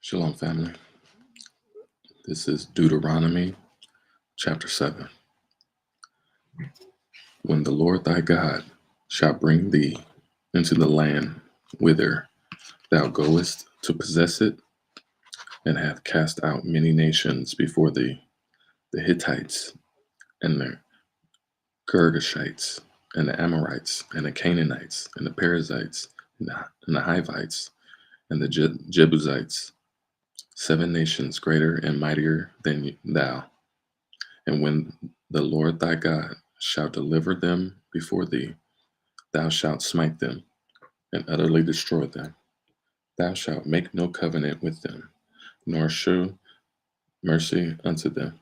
Shalom, family. This is Deuteronomy chapter 7. When the Lord thy God shall bring thee into the land whither thou goest to possess it, and hath cast out many nations before thee, the Hittites, and the Girgashites, and the Amorites, and the Canaanites, and the Perizzites, and the Hivites, and the Jebusites, 7 nations greater and mightier than thou. And when the Lord thy God shall deliver them before thee, thou shalt smite them and utterly destroy them. Thou shalt make no covenant with them, nor shew mercy unto them.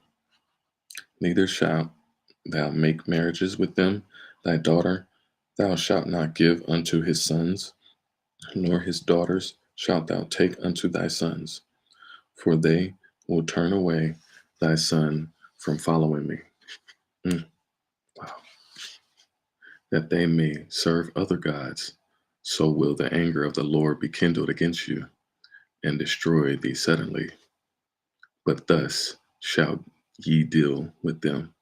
Neither shalt thou make marriages with them. Thy daughter thou shalt not give unto his sons, nor his daughters shalt thou take unto thy sons, for they will turn away thy son from following me. Wow. That they may serve other gods, so will the anger of the Lord be kindled against you, and destroy thee suddenly. But thus shall ye deal with them.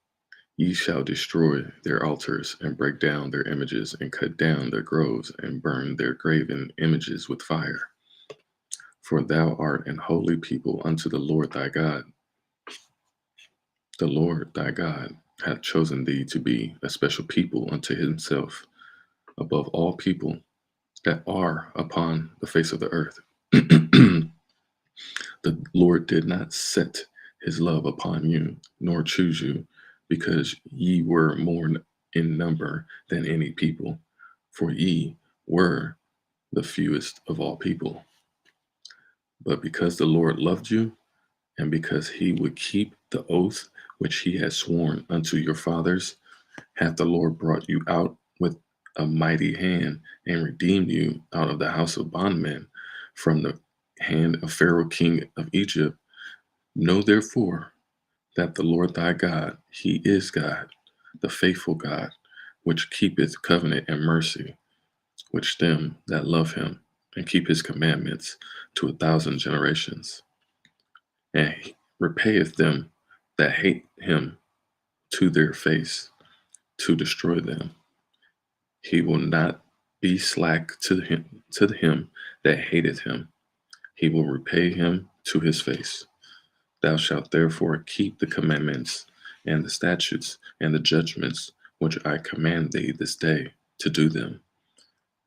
Ye shall destroy their altars, and break down their images, and cut down their groves, and burn their graven images with fire. For thou art an holy people unto the Lord thy God. The Lord thy God hath chosen thee to be a special people unto himself, above all people that are upon the face of the earth. The Lord did not set his love upon you, nor choose you, because ye were more in number than any people, for ye were the fewest of all people. But because the Lord loved you, and because he would keep the oath which he had sworn unto your fathers, hath the Lord brought you out with a mighty hand, and redeemed you out of the house of bondmen, from the hand of Pharaoh king of Egypt. Know therefore that the Lord thy God, he is God, the faithful God, which keepeth covenant and mercy, which them that love him, and keep his commandments to 1,000 generations, and he repayeth them that hate him to their face, to destroy them. He will not be slack to him that hateth him. He will repay him to his face. Thou shalt therefore keep the commandments and the statutes and the judgments which I command thee this day to do them.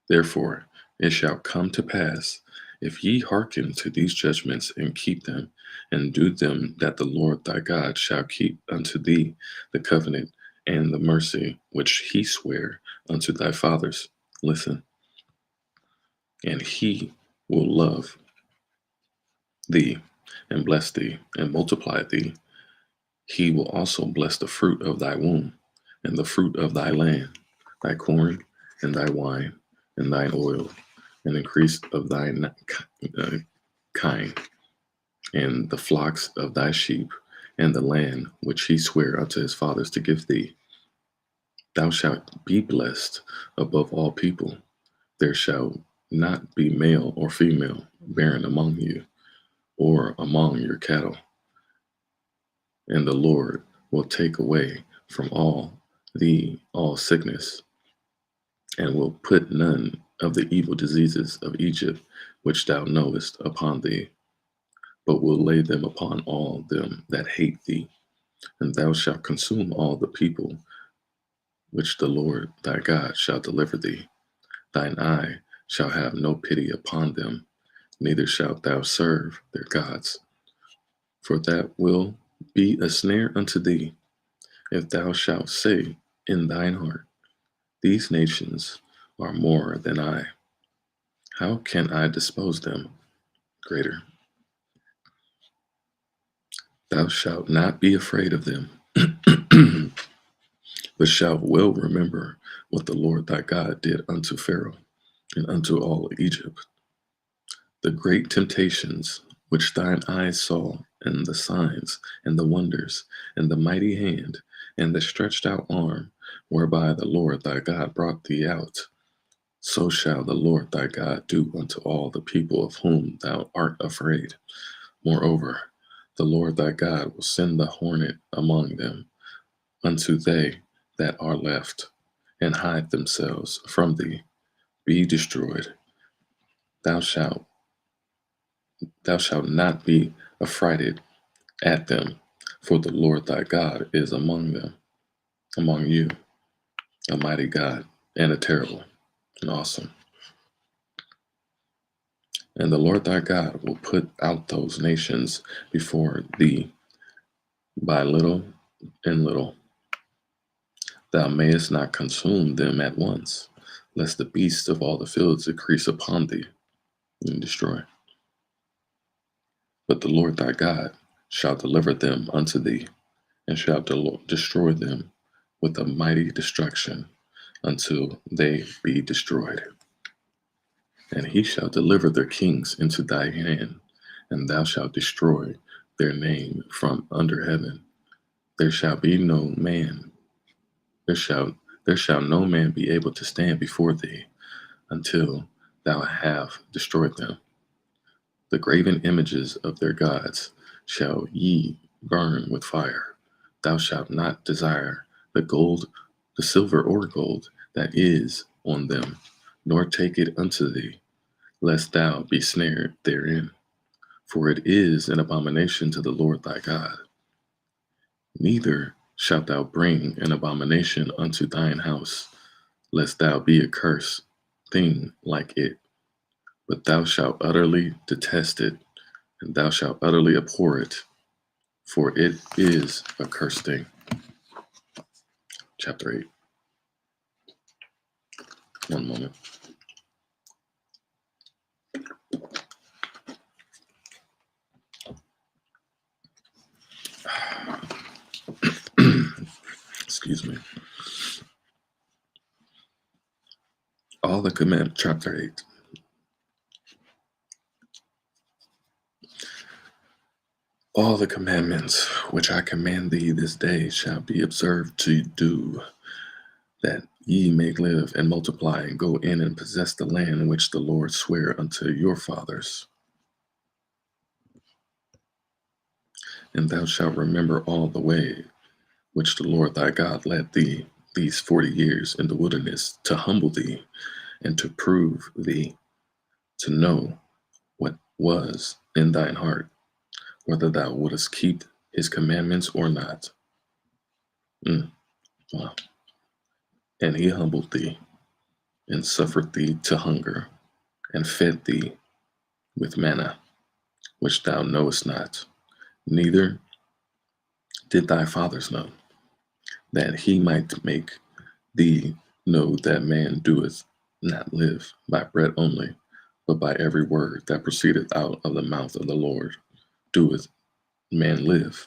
Therefore it shall come to pass, if ye hearken to these judgments and keep them, and do them, that the Lord thy God shall keep unto thee the covenant and the mercy which he sware unto thy fathers. Listen, and he will love thee, and bless thee, and multiply thee. He will also bless the fruit of thy womb, and the fruit of thy land, thy corn, and thy wine, and thine oil, and increase of thine kind, and the flocks of thy sheep, and the land which he sware unto his fathers to give thee. Thou shalt be blessed above all people. There shall not be male or female barren among you, or among your cattle. And the Lord will take away from thee all sickness, and will put none of the evil diseases of Egypt which thou knowest upon thee, but will lay them upon all them that hate thee. And thou shalt consume all the people which the Lord thy God shall deliver thee. Thine eye shall have no pity upon them, neither shalt thou serve their gods. For that will be a snare unto thee, if thou shalt say in thine heart, these nations are more than I. How can I dispose them greater? Thou shalt not be afraid of them, but shalt well remember what the Lord thy God did unto Pharaoh and unto all Egypt, the great temptations which thine eyes saw, and the signs, and the wonders, and the mighty hand, and the stretched out arm, whereby the Lord thy God brought thee out. So shall the Lord thy God do unto all the people of whom thou art afraid. Moreover, the Lord thy God will send the hornet among them unto they that are left, and hide themselves from thee. Be destroyed. Thou shalt thou shalt not be affrighted at them, for the Lord thy God is among them, among you, a mighty God and a terrible and awesome. And the Lord thy God will put out those nations before thee by little and little. Thou mayest not consume them at once, lest the beasts of all the fields increase upon thee and destroy. But the Lord thy God shall deliver them unto thee, and shall destroy them with a mighty destruction until they be destroyed. And he shall deliver their kings into thy hand, and thou shalt destroy their name from under heaven. There shall be no man, there shall there shall no man be able to stand before thee until thou have destroyed them. The graven images of their gods shall ye burn with fire. Thou shalt not desire the gold, the silver or gold that is on them, nor take it unto thee, lest thou be snared therein. For it is an abomination to the Lord thy God. Neither shalt thou bring an abomination unto thine house, lest thou be a cursed thing like it. But thou shalt utterly detest it, and thou shalt utterly abhor it, for it is a cursed thing. Chapter 8. One moment. Excuse me. All the command, chapter 8. All the commandments which I command thee this day shall be observed to do, that ye may live and multiply and go in and possess the land which the Lord sware unto your fathers. And thou shalt remember all the way which the Lord thy God led thee these 40 years in the wilderness, to humble thee and to prove thee, to know what was in thine heart, whether thou wouldest keep his commandments or not. Wow. And he humbled thee and suffered thee to hunger and fed thee with manna, which thou knowest not, neither did thy fathers know, that he might make thee know that man doeth not live by bread only, but by every word that proceedeth out of the mouth of the Lord doeth man live.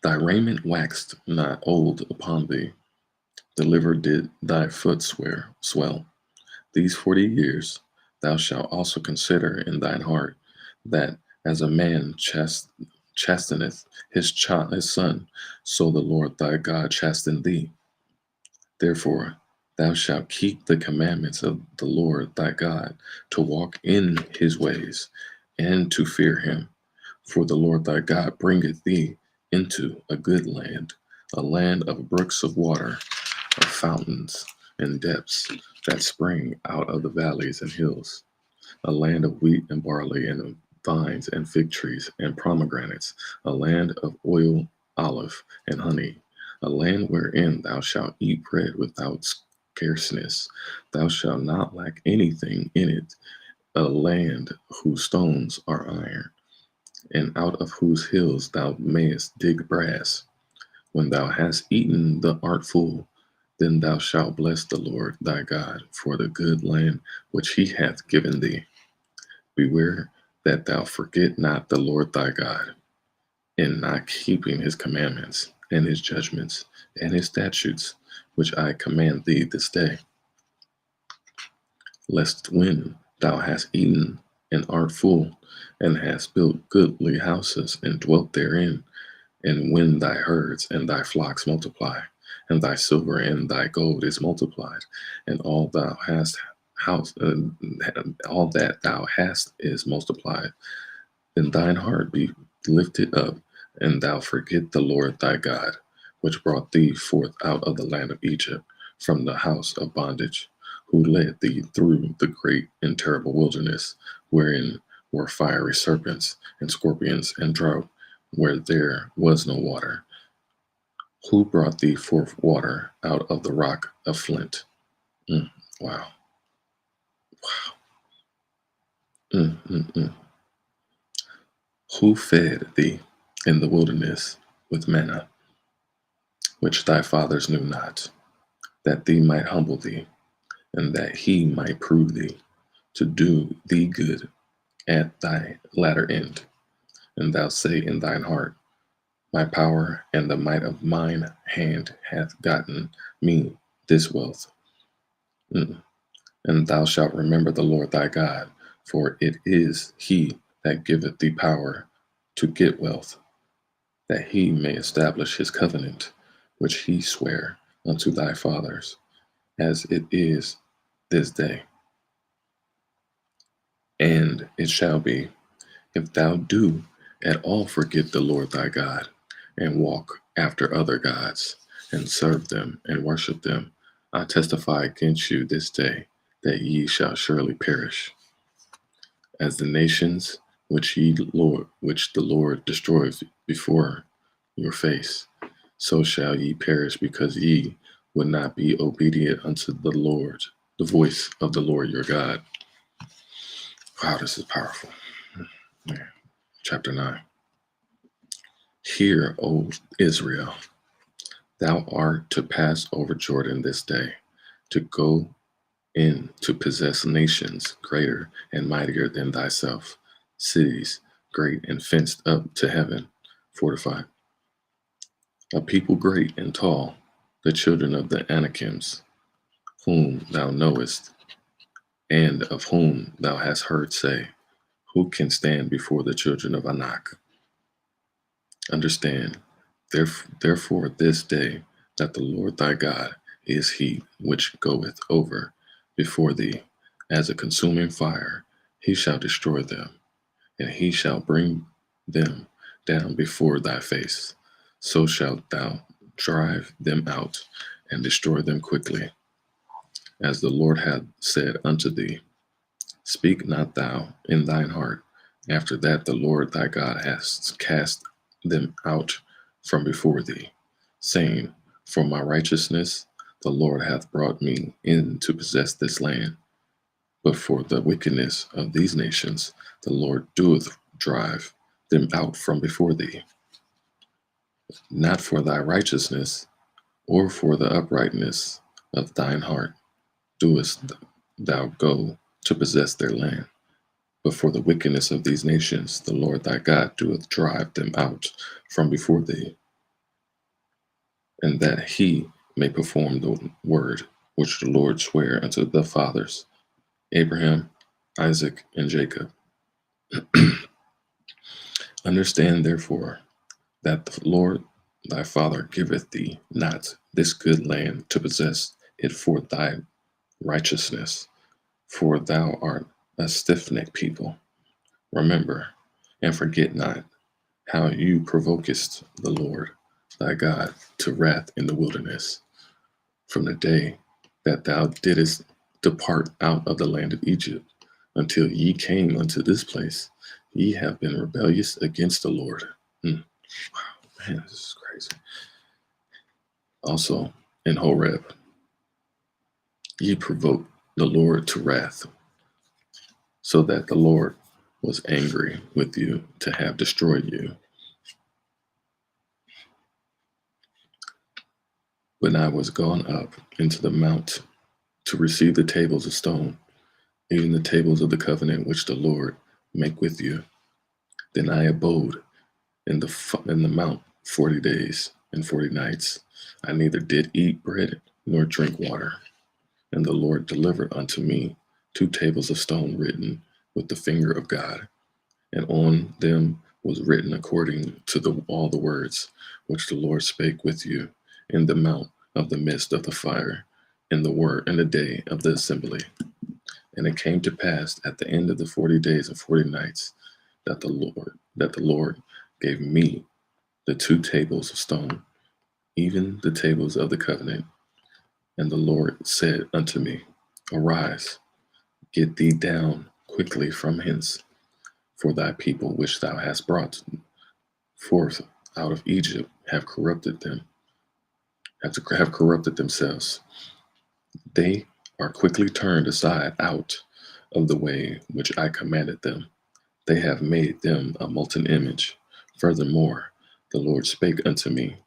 Thy raiment waxed not old upon thee, delivered did thy foot swell. These 40 years thou shalt also consider in thine heart, that as a man chasteneth his son, so the Lord thy God chasten thee. Therefore thou shalt keep the commandments of the Lord thy God, to walk in his ways, and to fear him. For the Lord thy God bringeth thee into a good land, a land of brooks of water, of fountains and depths that spring out of the valleys and hills, a land of wheat and barley and of vines and fig trees and pomegranates, a land of oil, olive, and honey, a land wherein thou shalt eat bread without scarceness. Thou shalt not lack anything in it, a land whose stones are iron, and out of whose hills thou mayest dig brass. When thou hast eaten the art full, then thou shalt bless the Lord thy God for the good land which he hath given thee. Beware that thou forget not the Lord thy God, in not keeping his commandments and his judgments and his statutes, which I command thee this day. Lest when thou hast eaten and art full, and hast built goodly houses and dwelt therein, and when thy herds and thy flocks multiply, and thy silver and thy gold is multiplied, and all thou hast house, all that thou hast is multiplied, then thine heart be lifted up, and thou forget the Lord thy God, which brought thee forth out of the land of Egypt from the house of bondage, who led thee through the great and terrible wilderness, wherein were fiery serpents and scorpions and drought, where there was no water, who brought thee forth water out of the rock of flint. Mm, wow. Mm, mm, mm. Who fed thee in the wilderness with manna, which thy fathers knew not, that thee might humble thee, and that he might prove thee, to do thee good at thy latter end. And thou say in thine heart, my power and the might of mine hand hath gotten me this wealth. Mm. And thou shalt remember the Lord thy God, for it is he that giveth thee power to get wealth, that he may establish his covenant, which he sware unto thy fathers, as it is this day. And it shall be, if thou do at all forget the Lord thy God, and walk after other gods, and serve them and worship them, I testify against you this day that ye shall surely perish. As the nations which the Lord destroys before your face, so shall ye perish, because ye would not be obedient unto the Lord, the voice of the Lord your God. Wow, this is powerful. Yeah. Chapter 9. Hear, O Israel, thou art to pass over Jordan this day, to go in to possess nations greater and mightier than thyself, cities great and fenced up to heaven, fortified. A people great and tall, the children of the Anakims, whom thou knowest, and of whom thou hast heard say, who can stand before the children of Anak? Understand, therefore, this day that the Lord thy God is he which goeth over before thee as a consuming fire. He shall destroy them, and he shall bring them down before thy face. So shalt thou drive them out and destroy them quickly, as the Lord hath said unto thee. Speak not thou in thine heart, after that the Lord thy God hath cast them out from before thee, saying, for my righteousness the Lord hath brought me in to possess this land. But for the wickedness of these nations the Lord doeth drive them out from before thee. Not for thy righteousness, or for the uprightness of thine heart, doest thou go to possess their land. But for the wickedness of these nations, the Lord thy God doeth drive them out from before thee, and that he may perform the word which the Lord sware unto the fathers, Abraham, Isaac, and Jacob. Understand therefore that the Lord thy Father giveth thee not this good land to possess it for thy righteousness, for thou art a stiff-necked people. Remember and forget not how you provokest the Lord thy God to wrath in the wilderness, from the day that thou didst depart out of the land of Egypt, until ye came unto this place. Ye have been rebellious against the Lord. Wow, man, this is crazy. Also, in Horeb, ye provoked the Lord to wrath, so that the Lord was angry with you to have destroyed you. When I was gone up into the mount to receive the tables of stone, even the tables of the covenant which the Lord make with you, then I abode in the mount 40 days and 40 nights. I neither did eat bread nor drink water. And the Lord delivered unto me 2 tables of stone written with the finger of God, and on them was written according to all the words which the Lord spake with you in the mount of the midst of the fire, in the day of the assembly. And it came to pass at the end of the 40 days and 40 nights that the Lord gave me the two tables of stone, even the tables of the covenant. And the Lord said unto me, Arise, get thee down quickly from hence, for thy people which thou hast brought forth out of Egypt have corrupted themselves. They are quickly turned aside out of the way which I commanded them. They have made them a molten image. Furthermore, the Lord spake unto me,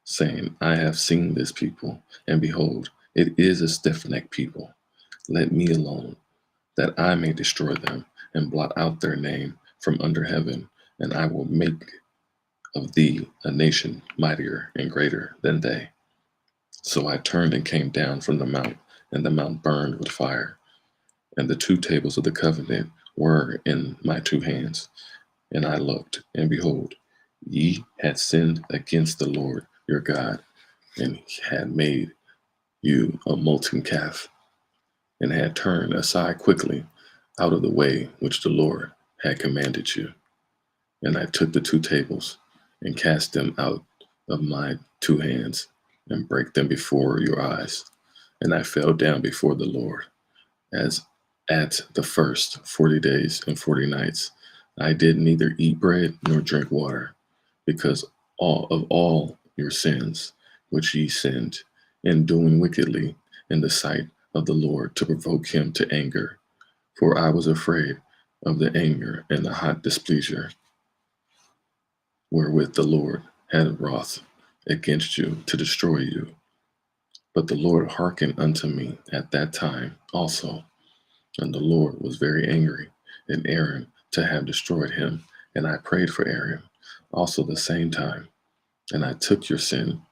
saying, I have seen this people, and behold, it is a stiff-necked people. Let me alone, that I may destroy them, and blot out their name from under heaven, and I will make of thee a nation mightier and greater than they. So I turned and came down from the mount, and the mount burned with fire, and the two tables of the covenant were in my two hands. And I looked, and behold, ye had sinned against the Lord your God, and had made you a molten calf, and had turned aside quickly out of the way which the Lord had commanded you. And I took the two tables, and cast them out of my two hands, and brake them before your eyes. And I fell down before the Lord, as at the first 40 days and 40 nights. I did neither eat bread nor drink water, because all your sins which ye sinned in doing wickedly in the sight of the Lord to provoke him to anger. For I was afraid of the anger and the hot displeasure wherewith the Lord had wroth against you to destroy you. But the Lord hearkened unto me at that time also, and the Lord was very angry at Aaron to have destroyed him. And I prayed for Aaron also the same time. And I took your sin,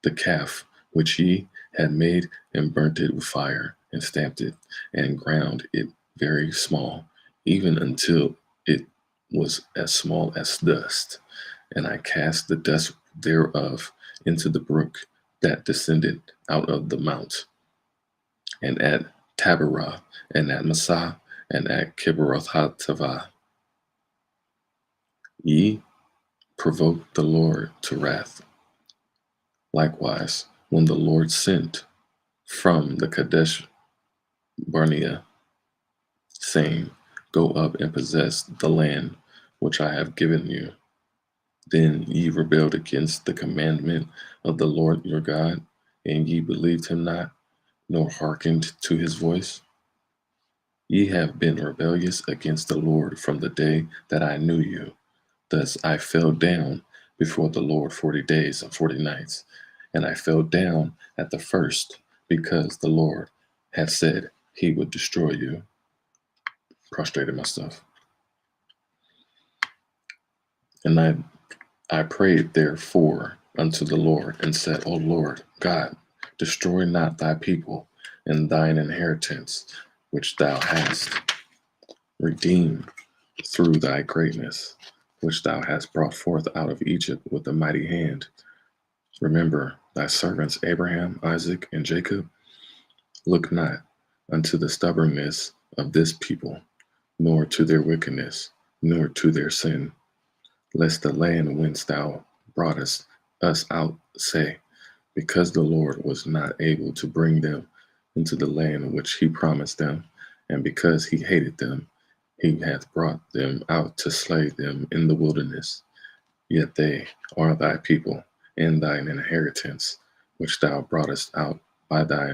the calf which ye had made, and burnt it with fire, and stamped it, and ground it very small, even until it was as small as dust. And I cast the dust thereof into the brook that descended out of the mount, and at Taberah, and at Massah, and at Kibroth Hattaavah. Ye provoked the Lord to wrath. Likewise, when the Lord sent from the Kadesh Barnea, saying, Go up and possess the land which I have given you, then ye rebelled against the commandment of the Lord your God, and ye believed him not, nor hearkened to his voice. Ye have been rebellious against the Lord from the day that I knew you. Thus I fell down before the Lord 40 days and 40 nights, and I fell down at the first, because the Lord had said he would destroy you. Prostrated myself. And I prayed therefore unto the Lord, and said, O Lord God, destroy not thy people and thine inheritance, which thou hast redeemed through thy greatness, which thou hast brought forth out of Egypt with a mighty hand. Remember thy servants Abraham, Isaac, and Jacob. Look not unto the stubbornness of this people, nor to their wickedness, nor to their sin, lest the land whence thou broughtest us out say, because the Lord was not able to bring them into the land which he promised them, and because he hated them, he hath brought them out to slay them in the wilderness. Yet they are thy people, and thine inheritance, which thou broughtest out by thy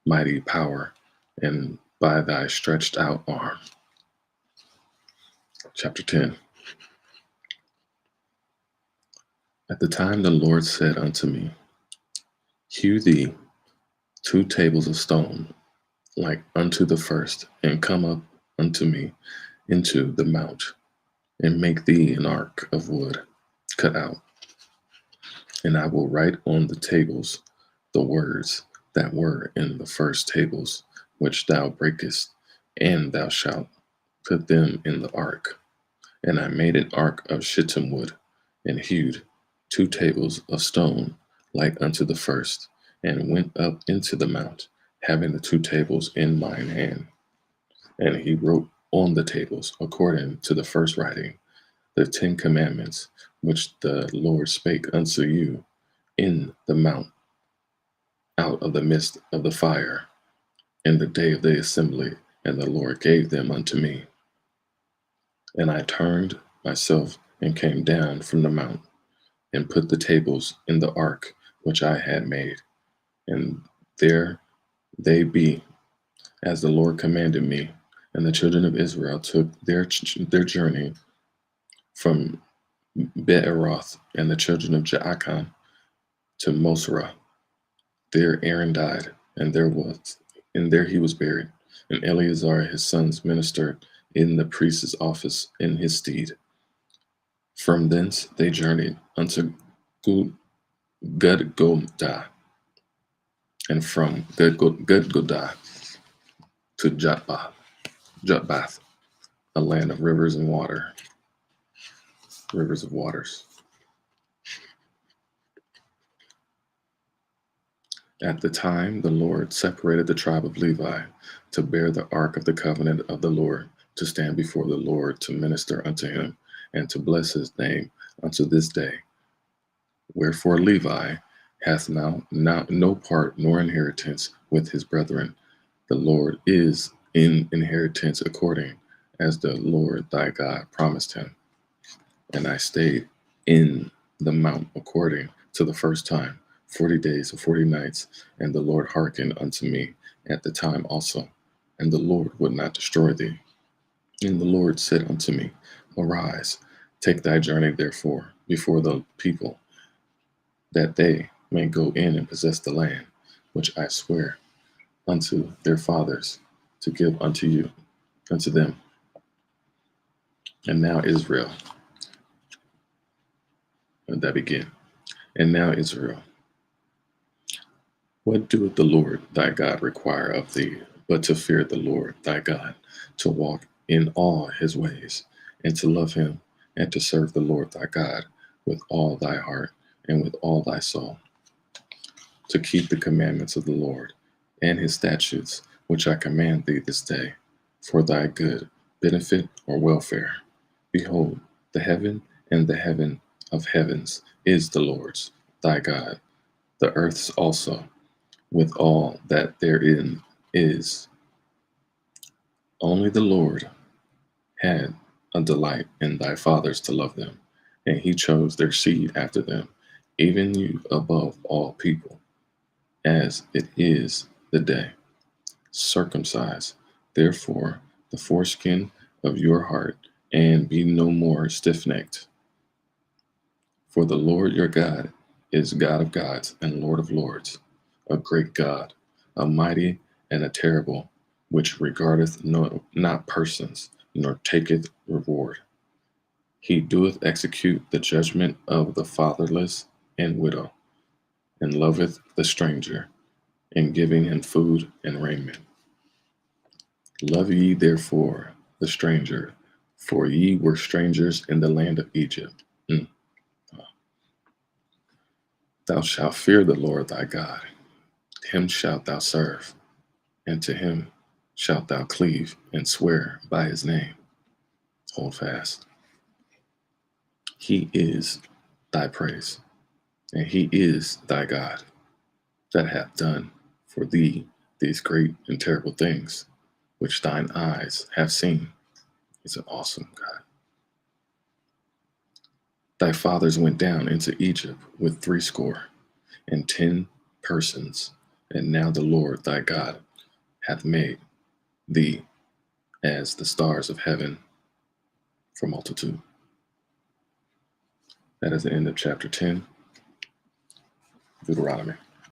mighty power and by thy stretched out arm. Chapter 10. At the time the Lord said unto me, Hew thee two tables of stone, like unto the first, and come up unto me into the mount, and make thee an ark of wood cut out. And I will write on the tables the words that were in the first tables, which thou breakest, and thou shalt put them in the ark. And I made an ark of shittim wood, and hewed two tables of stone like unto the first, and went up into the mount, having the two tables in mine hand. And he wrote on the tables, according to the first writing, the 10 commandments which the Lord spake unto you in the mount out of the midst of the fire in the day of the assembly, and the Lord gave them unto me. And I turned myself and came down from the mount, and put the tables in the ark which I had made, and there they be, as the Lord commanded me. And the children of Israel took their journey from Beeroth, and the children of Jaakan to Mosra. There Aaron died, and there he was buried. And Eleazar his sons ministered in the priest's office in his stead. From thence they journeyed unto Gudgodah, and from Gudgodah to Jotbath, a land of rivers and rivers of waters. At the time the Lord separated the tribe of Levi to bear the ark of the covenant of the Lord, to stand before the Lord, to minister unto him, and to bless his name unto this day. Wherefore Levi hath now no part nor inheritance with his brethren. The Lord is in inheritance according as the Lord thy God promised him. And I stayed in the mount according to the first time, 40 days and 40 nights, and the Lord hearkened unto me at the time also, and the Lord would not destroy thee. And the Lord said unto me, Arise, take thy journey therefore before the people, that they may go in and possess the land, which I swear unto their fathers to give unto them. And now Israel, and that begin. And now Israel, what doeth the Lord thy God require of thee, but to fear the Lord thy God, to walk in all his ways, and to love him, and to serve the Lord thy God with all thy heart and with all thy soul, to keep the commandments of the Lord and his statutes, which I command thee this day, for thy good, benefit, or welfare. Behold, the heaven and the heaven of heavens is the Lord's, thy God, the earth's also, with all that therein is. Only the Lord had a delight in thy fathers to love them, and he chose their seed after them, even you above all people, as it is the day. Circumcise, therefore, the foreskin of your heart, and be no more stiff-necked. For the Lord your God is God of gods and Lord of lords, a great God, a mighty and a terrible, which regardeth not persons, nor taketh reward. He doeth execute the judgment of the fatherless and widow, and loveth the stranger, in giving him food and raiment. Love ye therefore the stranger, for ye were strangers in the land of Egypt. Thou shalt fear the Lord thy God, him shalt thou serve, and to him shalt thou cleave and swear by his name. Hold fast. He is thy praise, and he is thy God, that hath done for thee these great and terrible things, which thine eyes have seen. He's an awesome God. Thy fathers went down into Egypt with 70 persons, and now the Lord thy God hath made thee as the stars of heaven for multitude. That is the end of chapter 10, Deuteronomy.